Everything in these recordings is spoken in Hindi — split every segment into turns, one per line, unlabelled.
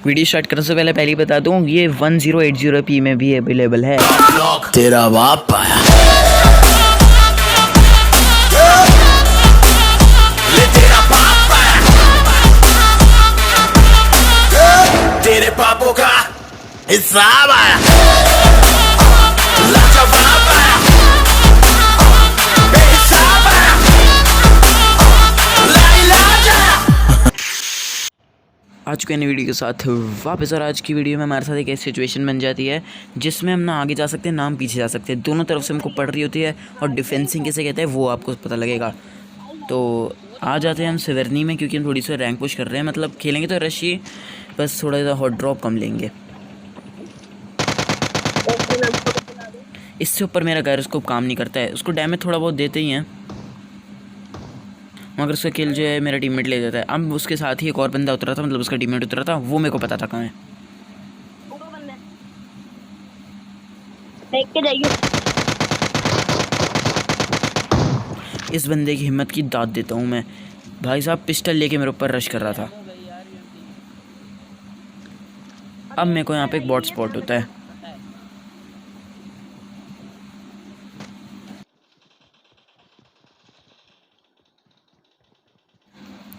वीडियो स्टार्ट करने से पहले ही बता दूं, ये 1080p में भी अवेलेबल है।
तेरा बाप आया तेरा बाप आया, तेरे पापों का हिसाब आया, लाजवाब आया, बेहिसाब आया, लाइलाज आया।
आ चुके हैं वीडियो के साथ वापस। और आज की वीडियो में हमारे साथ एक ऐसी सिचुएशन बन जाती है जिसमें हम ना आगे जा सकते हैं ना हम पीछे जा सकते हैं, दोनों तरफ से हमको पड़ रही होती है। और डिफेंसिंग किसे कहते हैं वो आपको पता लगेगा। तो आ जाते हैं हम सिवरनी में, क्योंकि हम थोड़ी सी रैंक पुश कर रहे हैं। मतलब खेलेंगे तो रश ही, बस थोड़ा सा हॉट ड्रॉप कम लेंगे। इससे ऊपर मेरा गायरोस्कोप काम नहीं करता है, उसको डैमेज थोड़ा बहुत देते ही हैं, मगर उसका किल जो है मेरा टीममेट ले जाता है। अब उसके साथ ही एक और बंदा उतरा था, मतलब उसका टीममेट उतरा था, वो मेरे को पता था कहाँ है।
देख के जाइए।
इस बंदे की हिम्मत की दाद देता हूँ मैं। भाई साहब पिस्टल लेके मेरे ऊपर रश कर रहा था। अब मेरे को यहाँ पे एक बॉट स्पॉट होता है।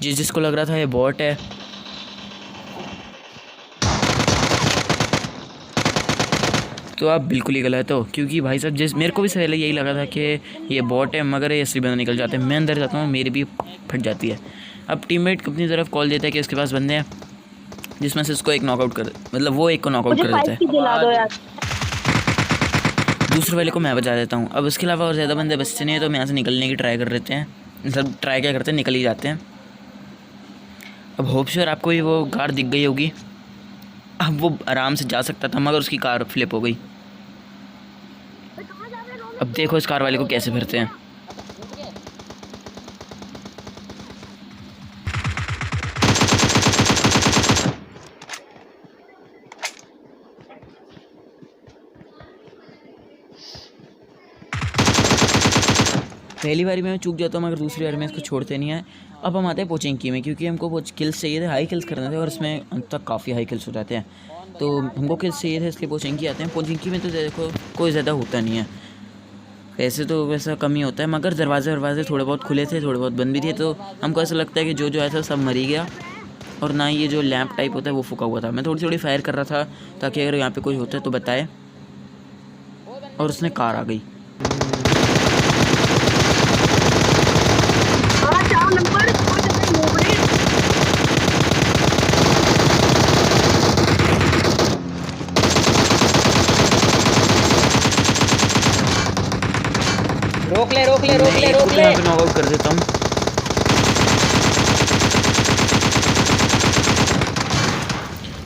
जिसको लग रहा था ये बॉट है, तो आप बिल्कुल ही गलत हो। क्योंकि भाई साहब मेरे को भी पहले यही लगा था कि ये बॉट है, मगर ये असली बंदा निकल जाते हैं। मैं अंदर जाता हूँ, मेरी भी फट जाती है। अब टीममेट अपनी तरफ कॉल देता है कि इसके पास बंदे हैं, जिसमें से इसको एक नॉकआउट कर, मतलब वो एक को नॉकआउट कर देता है। दूसरे वाले को मैं बचा देता हूँ। अब इसके अलावा और ज़्यादा बंदे बचते नहीं है, तो हम यहाँ से निकलने की ट्राई कर लेते हैं। मतलब ट्राई क्या करते हैं, निकल ही जाते हैं। अब होप श्योर आपको भी वो कार दिख गई होगी। अब वो आराम से जा सकता था, मगर उसकी कार फ्लिप हो गई। अब देखो इस कार वाले को कैसे भरते हैं। पहली बारी में मैं चूक जाता हूँ, मगर दूसरी बारी में इसको छोड़ते नहीं है। अब हम आते हैं पोचिंकी में, क्योंकि हमको किल्स चाहिए थे, हाई किल्स करने थे, और इसमें अंत तक काफ़ी हाई किल्स हो जाते हैं। तो हमको किल्स चाहिए थे, इसलिए पोचिंकी आते हैं। पोचिंकी में तो देखो कोई ज़्यादा होता नहीं है, वैसे तो वैसा कम ही होता है, मगर दरवाजे थोड़े बहुत खुले थे, थोड़े बहुत बंद भी थे। तो हमको ऐसा लगता है कि जो आया था सब मर ही गया। और ना ही ये जो लैंप टाइप होता है वो फूका हुआ था। मैं थोड़ी फायर कर रहा था ताकि अगर यहाँ पे कोई होता है तो बताए। और उसने कार आ गई।
रोक ले
नॉकआउट कर देता हूँ।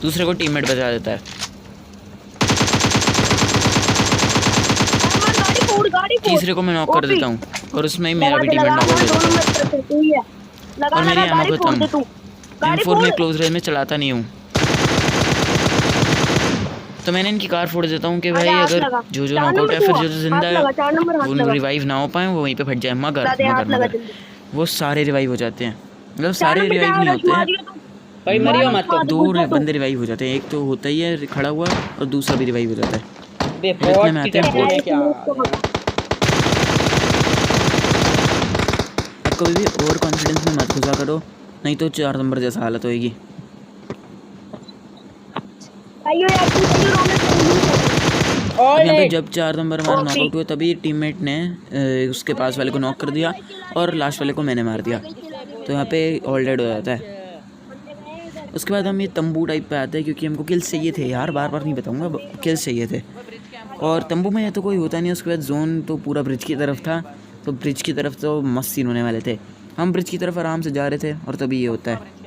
दूसरे को टीममेट बचा देता है। तीसरे को मैं नॉक कर देता हूँ, और उसमें ही मेरा भी टीममेट नॉक कर देता है। और मेरी एमो खत्म। M4 में क्लोज रेंज में चलाता नहीं हूँ, तो मैंने इनकी कार फोड़ देता हूँ कि भाई अगर जो नॉकआउट है, फिर जो जिंदा है वो रिवाइव ना हो पाए, वो वहीं पे फट जाए। मगर वो सारे रिवाइव हो जाते हैं। मतलब सारे रिवाइव नहीं होते हैं,
भाई मरियो मत तो।
दो बंदे रिवाइव हो जाते हैं। एक तो होता ही है खड़ा हुआ, और दूसरा भी रिवाइव हो जाता है।
बे
इतने में आते हैं बोट।
क्या
अब कभी भी ओवर कॉन्फिडेंस में मत घुसा करो, नहीं तो 4 नंबर जैसा हालत होएगी। अब यहाँ पे जब 4 नंबर हमारा नॉकआउट हुआ, तभी टीममेट ने उसके पास वाले को नॉक कर दिया, और लास्ट वाले को मैंने मार दिया। तो यहाँ पे ऑल डेड हो जाता है। उसके बाद हम ये तंबू टाइप पे आते हैं, क्योंकि हमको किल्स चाहिए थे यार, बार नहीं बताऊँगा, किल्स चाहिए थे। और तंबू में तो कोई होता नहीं। उसके बाद जोन तो पूरा ब्रिज की तरफ था, तो ब्रिज की तरफ तो मस्त सीन होने वाले थे। हम ब्रिज की तरफ आराम से जा रहे थे, और तभी ये होता है।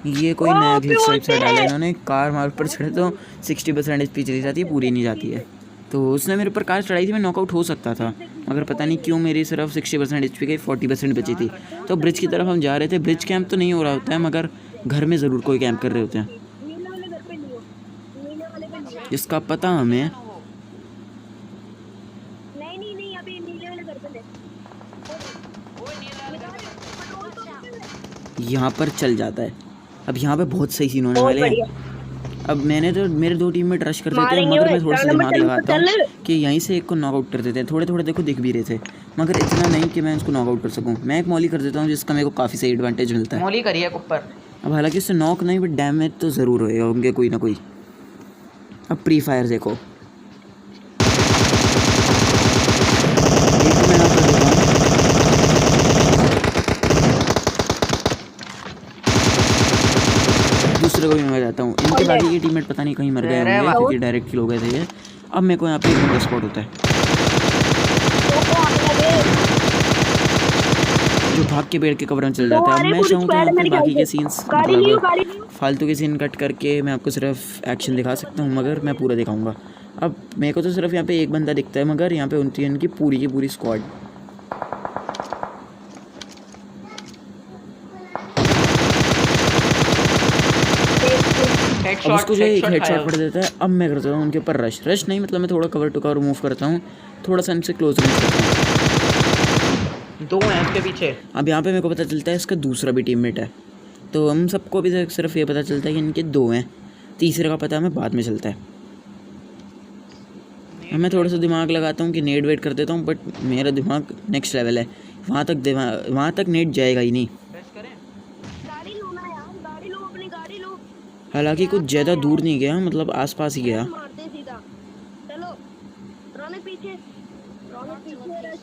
ये कोई नया ग्लिच टाइप से डाला इन्होंने। कार हमारे ऊपर चढ़े तो 60% एचपी चली जाती है, पूरी नहीं जाती है। तो उसने मेरे ऊपर कार चढ़ाई थी, मैं नॉकआउट हो सकता था, मगर पता नहीं क्यों मेरी सिर्फ 60% एचपी की 40% बची थी। तो ब्रिज की तरफ हम जा रहे थे। ब्रिज कैंप तो नहीं हो रहा होता है, मगर घर में ज़रूर कोई कैंप कर रहे होते हैं। जिसका पता हमें है।
नहीं अभी नीले वाले घर पे ले।
यहाँ पर चल जाता है। अब यहाँ पे बहुत सही सीन होने
बहुत
वाले
बढ़िया।
हैं। अब मैंने तो मेरे 2 टीममेट रश कर देते हैं,
मारेंगे
मगर
वो,
मैं थोड़ा सा
चार नंबर
दिमाग
चल,
लगाता हूँ
चल।
कि यहीं से एक को नॉकआउट कर देते हैं। थोड़े थोड़े देखो दिख भी रहे थे, मगर इतना नहीं कि मैं उसको नॉकआउट कर सकूँ। मैं एक मॉली कर देता हूँ जिसका मेरे को काफ़ी सही एडवांटेज मिलता है।
मोली करिए ऊपर।
अब हालांकि उससे नॉक नहीं, बट डैमेज तो ज़रूर होएगा उनके कोई ना कोई। अब प्री फायर देखो, एक मैं नॉक कर देता हूँ। दूसरे को भी मैं जाता हूँ। इनके बाकी के टीममेट पता नहीं कहीं मर गए
अरे
होंगे
वाह।
क्योंकि डायरेक्ट किल हो गए थे ये। अब मेरे को यहाँ पे एक बंदा स्पॉट होता है जो भाग के पेड़ के कवर में चल जाता है। अब मैं चाहूँ तो यहाँ पे बाकी के सीन्स मतलब फालतू के सीन कट करके मैं आपको सिर्फ एक्शन दिखा सकता हूँ, मगर मैं पूरा दिखाऊंगा। अब मेरे को तो सिर्फ यहाँ पे एक बंदा दिखता है, मगर यहाँ पे उनकी इनकी पूरी की पूरी स्क्वाड। अब
हेडशॉट
उसको जो है एक हेडशॉट पड़ देता है। अब मैं करता हूँ उनके ऊपर रश नहीं, मतलब मैं थोड़ा कवर टू कवर मूव करता हूँ, थोड़ा सा इनसे क्लोज रेंज करता हूँ।
2 हैं उसके पीछे।
अब यहाँ पे मेरे को पता चलता है इसका दूसरा भी टीममेट है, तो हम सबको अभी तक सिर्फ ये पता चलता है कि इनके 2 हैं। तीसरे का पता हमें बाद में चलता है। अब मैं थोड़ा सा दिमाग लगाता हूँ कि नेट वेट कर देता हूँ, बट मेरा दिमाग नेक्स्ट लेवल है। वहाँ तक नेट जाएगा ही नहीं।
गाड़ी लो ना यार, गाड़ी लो, अपनी गाड़ी लो।
हालांकि कुछ ज़्यादा दूर नहीं गया, मतलब आसपास ही गया।
मारते सीधा। चलो रौनक पीछे, रश।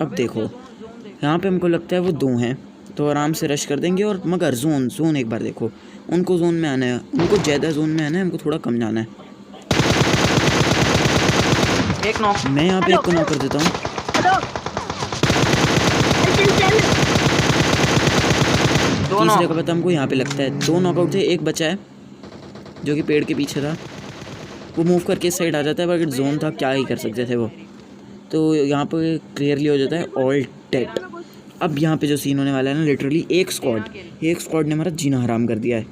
अब देखो यहाँ पे हमको लगता है वो 2 हैं, तो आराम से रश कर देंगे। और मगर जोन एक बार देखो, उनको जोन में आना है, उनको ज़्यादा जोन में आना है, हमको थोड़ा कम जाना है।
एक नॉक।
मैं यहाँ पे एक को नॉक कर देता हूँ।
हेलो चल।
तीसरे का पता हमको यहाँ पे लगता है। 2 नॉकआउट थे, एक बचा है जो कि पेड़ के पीछे था। वो मूव करके इस साइड आ जाता है, बट जोन था, क्या ही कर सकते थे वो। तो यहाँ पे क्लियरली हो जाता है ऑल डेट। अब यहाँ पे जो सीन होने वाला है ना, लिटरली एक स्क्वाड ने हमारा जीना हराम कर दिया है।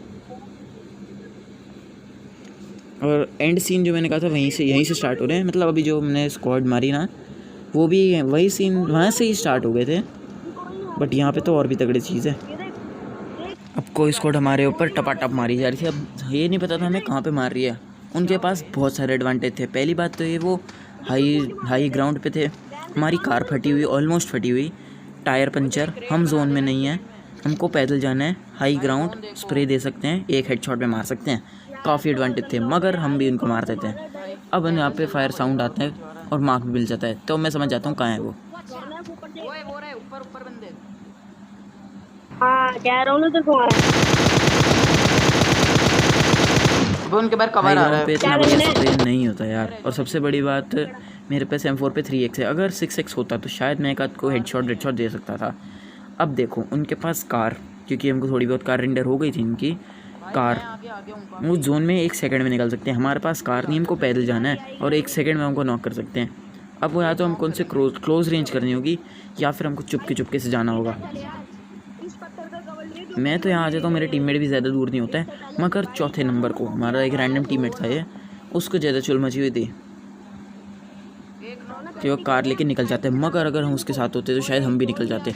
और एंड सीन जो मैंने कहा था यहीं से स्टार्ट हो रहे हैं। मतलब अभी जो हमने स्क्वाड मारी ना, वो भी वही सीन वहाँ से ही स्टार्ट हो गए थे, बट यहाँ पे तो और भी तगड़ी चीज़ है। अब कोई स्क्वाड हमारे ऊपर टपाटप मारी जा रही थी। अब ये नहीं पता था हमें कहाँ पे मार रही है। उनके पास बहुत सारे एडवांटेज थे। पहली बात तो ये वो हाई ग्राउंड पे थे। हमारी कार फटी हुई, ऑलमोस्ट फटी हुई, टायर पंचर। हम जोन में नहीं हैं, हमको पैदल जाना है। हाई ग्राउंड, स्प्रे दे सकते हैं, एक हेडशॉट में मार सकते हैं। काफ़ी एडवांटेज थे, मगर हम भी उनको मार देते हैं। अब यहाँ पे फायर साउंड आता है और मार्क भी मिल जाता है, तो मैं समझ जाता हूँ कहाँ है वो।
ऊपर बंदे।
हाँ कह रहा हूँ ना, तो तुम्हारा
वो उनके बाहर कवर आ रहा
पे
है।
इतना बढ़िया स्प्रे नहीं होता यार। और सबसे बड़ी बात, मेरे पास M4 पे 3x है। अगर 6x होता तो शायद मैं एक आध को हेडशॉट दे सकता था। अब देखो उनके पास कार, क्योंकि हमको थोड़ी बहुत कार रेंडर हो गई थी इनकी कार, वो जोन में 1 सेकंड में निकल सकते हैं। हमारे पास कार नहीं, हमको पैदल जाना है और 1 सेकंड में हमको नॉक कर सकते हैं। अब वो या तो हमको उनसे क्लोज रेंज करनी होगी, या फिर हमको चुपके से जाना होगा। मैं तो यहाँ आ जाता हूँ, मेरे टीममेट भी ज़्यादा दूर नहीं होता है, मगर चौथे नंबर को हमारा एक रैंडम टीममेट था ये, उसको ज़्यादा चुल मची हुई थी कि वो कार लेके निकल जाते। मगर अगर हम उसके साथ होते तो शायद हम भी निकल जाते।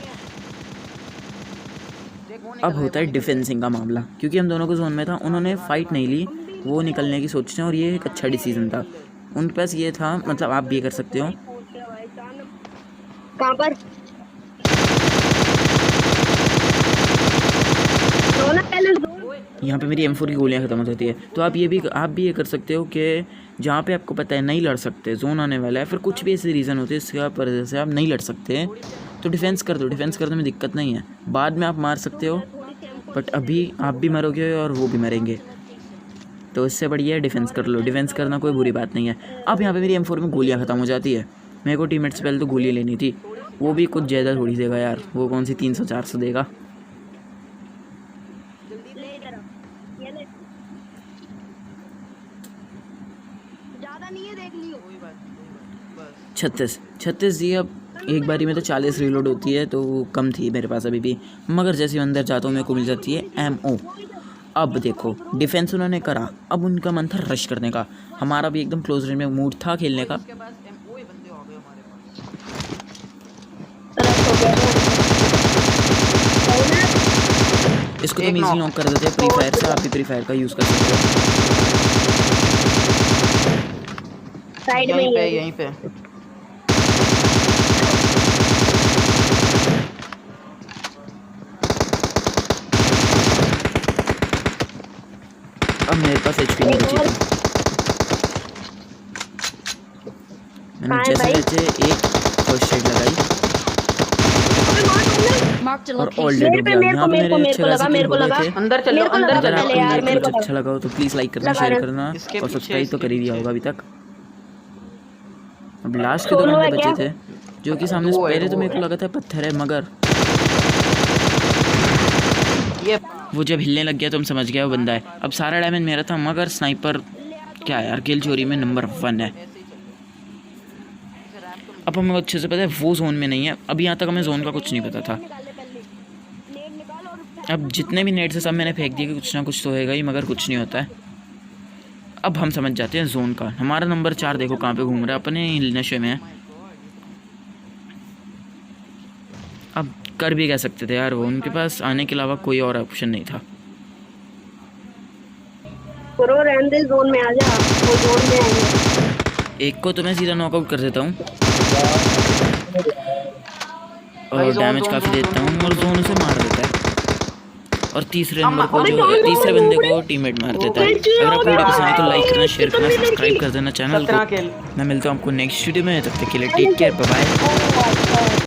अब होता है डिफेंसिंग का मामला, क्योंकि हम दोनों को जोन में था, उन्होंने फ़ाइट नहीं ली, वो निकलने की सोचते हैं, और ये एक अच्छा डिसीजन था उनके पास। ये था, मतलब आप भी ये कर सकते हो।
कहाँ पर
यहाँ पे मेरी M4 की गोलियाँ ख़त्म हो जाती है। तो आप भी ये कर सकते हो कि जहाँ पे आपको पता है नहीं लड़ सकते, जोन आने वाला है, फिर कुछ भी ऐसे रीज़न होते हैं इसके वजह से आप नहीं लड़ सकते, तो डिफेंस कर दो। डिफेंस करने में दिक्कत नहीं है, बाद में आप मार सकते हो, बट अभी आप भी मरोगे और वो भी मरेंगे, तो इससे बढ़िया है डिफेंस कर लो। डिफेंस करना कोई बुरी बात नहीं है। अब यहाँ पे मेरी M4 में गोलियाँ ख़त्म हो जाती है। मेरे को टीममेट से पहले तो गोली लेनी थी, वो भी कुछ ज़्यादा थोड़ी देगा यार, वो कौन सी 300-400 देगा। 36 जी। अब एक बारी में तो 40 रीलोड होती है, तो वो कम थी मेरे पास अभी भी, मगर जैसे अंदर जाता हूँ मेरे को मिल जाती है MO। अब देखो डिफेंस उन्होंने करा, अब उनका मन था रश करने का, हमारा भी एकदम क्लोज रेंज में मूड था खेलने का।
उसके पास ओए बंदे हो गए हमारे पास।
रश हो गया
इसको तो
एक
इजीली
knock।
नॉक कर देते हैं प्री फायर से, आप भी प्री फायर का यूज़ कर सकते हो।
साइड में
यहीं
ही
पे
है।
यहीं पे
अब मेरे पास एचपी नहीं बची थी, मैंने
हाँ
जैसे
भाई।
जैसे एक फर्स्ट एड लगाई
अबे मार तुमने।
Marked a
और
location.
ऑल डेड हो
मेरे पे
गया। यहाँ पे मेरे अच्छे खासे
मेरे
किल
को
हो गए
लगा
थे।
अंदर चलो
मेरे को लगा
अंदर
अगर
पहले
आपको
यार,
ये
मेरे
क्लिप
को
अच्छा लगा हो तो प्लीज़ लाइक करना,
लगा
शेयर
रहे।
करना
इसके
और
पीछे,
सब्सक्राइब तो
इसके
कर ही दिया
पीछे।
होगा अभी तक। अब लास्ट के दो
सोलो है
बंदे
क्या?
बचे थे जो कि सामने से
दो है,
पहले तो
दो
मेरे को
है।
लगा था पत्थर है, मगर
ये
वो जब हिलने लग गया तो हम समझ गया वो बंदा है। अब सारा डैमेज मेरा था, मगर स्नाइपर क्या यार किल चोरी में नंबर 1 है। अब हमें अच्छे से पता है वो जोन में नहीं है, अभी यहाँ तक हमें जोन का कुछ नहीं पता था।
नेट निकाल और
अब जितने भी नेट से सब मैंने फेंक दिए कि कुछ ना कुछ तो होएगा ही, मगर कुछ नहीं होता है। अब हम समझ जाते हैं जोन का। हमारा नंबर 4 देखो कहाँ पे घूम रहा है, अपने नशे में है। अब कर भी कह सकते थे यार, वो उनके पास आने के अलावा कोई और ऑप्शन नहीं था।
करो रहने दे, जोन में आ जा, वो जोन में आएंगे।
एक को तो मैं सीधा नॉकआउट कर देता हूँ
भाई
और
जोन,
डैमेज
जोन,
काफ़ी
जोन,
देता हूँ और जोन उसे मार देता है। और तीसरे
हम-
नंबर को
अबे
जो
जोन,
तीसरे
जोन,
बंदे
जोन,
को टीममेट मार देता है।
जोन,
अगर आपको वीडियो पसंद है तो लाइक करना, शेयर करना,
जोन,
सब्सक्राइब कर देना चैनल
17
को।
किल।
मैं मिलता हूँ आपको नेक्स्ट वीडियो में, तब तक के लिए टेक केयर, बाय बाय।